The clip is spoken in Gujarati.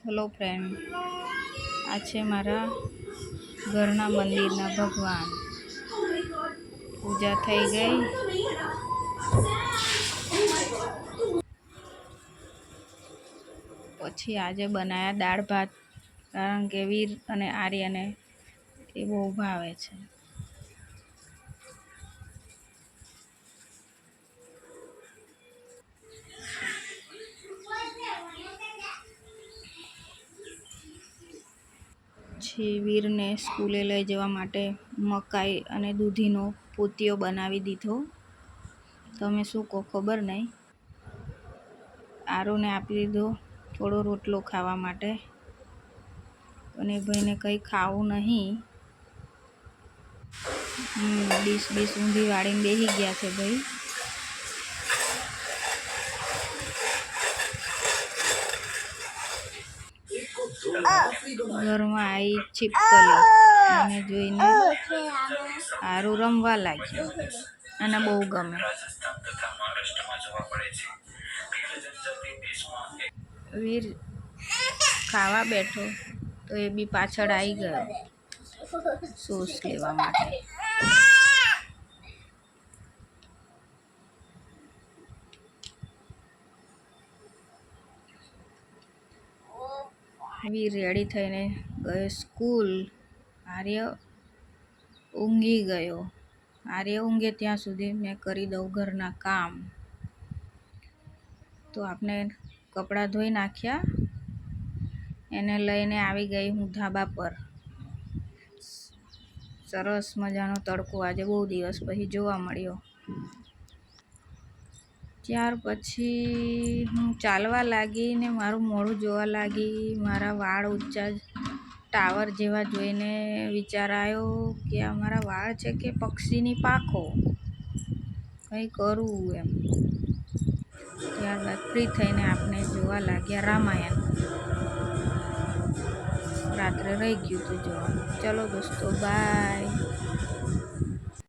હેલો ફ્રેન્ડ, આ છે મારા ઘરના મંદિરના ભગવાન. પૂજા થઈ ગઈ. પછી આજે બનાયા દાળ ભાત, કારણ કે વીર અને આર્યને એ બહુ ભાવે છે. પછી વીરને સ્કૂલે લઈ જવા માટે મકાઈ અને દૂધીનો પોતિયો બનાવી દીધો. તમે શું કહો ખબર નહીં. આરુને આપી દીધો થોડો રોટલો ખાવા માટે, અને ભાઈને કંઈ ખાવું નહીં. ડીશ ઊંધી વાળીને બેસી ગયા છે ભાઈ. ઘરમાં આવી છીપકલી અને જોઈને આરું રમવા લાગ્યું, અને બહુ ગમે. વીર ખાવા બેઠો તો એ બી પાછળ આવી ગયો સોસ લેવા માટે. વીર રેડી થઈને ગયો સ્કૂલ. આર્ય ઊંઘી ગયો. આર્ય ઊંઘે ત્યાં સુધી મેં કરી દઉં ઘરના કામ. તો આપણે કપડાં ધોઈ નાખ્યા. એને લઈને આવી ગઈ હું ધાબા પર. સરસ મજાનો તડકો આજે બહુ દિવસ પછી જોવા મળ્યો. ત્યાર પછી હું ચાલવા લાગી ને મારું મોઢું જોવા લાગી. મારા વાળ ઊંચા ટાવર જેવા જોઈને વિચાર આવ્યો કે આ મારા વાળ છે કે પક્ષીની પાંખો, કંઈ કરવું એમ. ત્યારબાદ ફ્રી થઈને આપણે જોવા લાગ્યા રામાયણ. રાત્રે રહી ગયું હતું જોવાનું. ચલો દોસ્તો, બાય.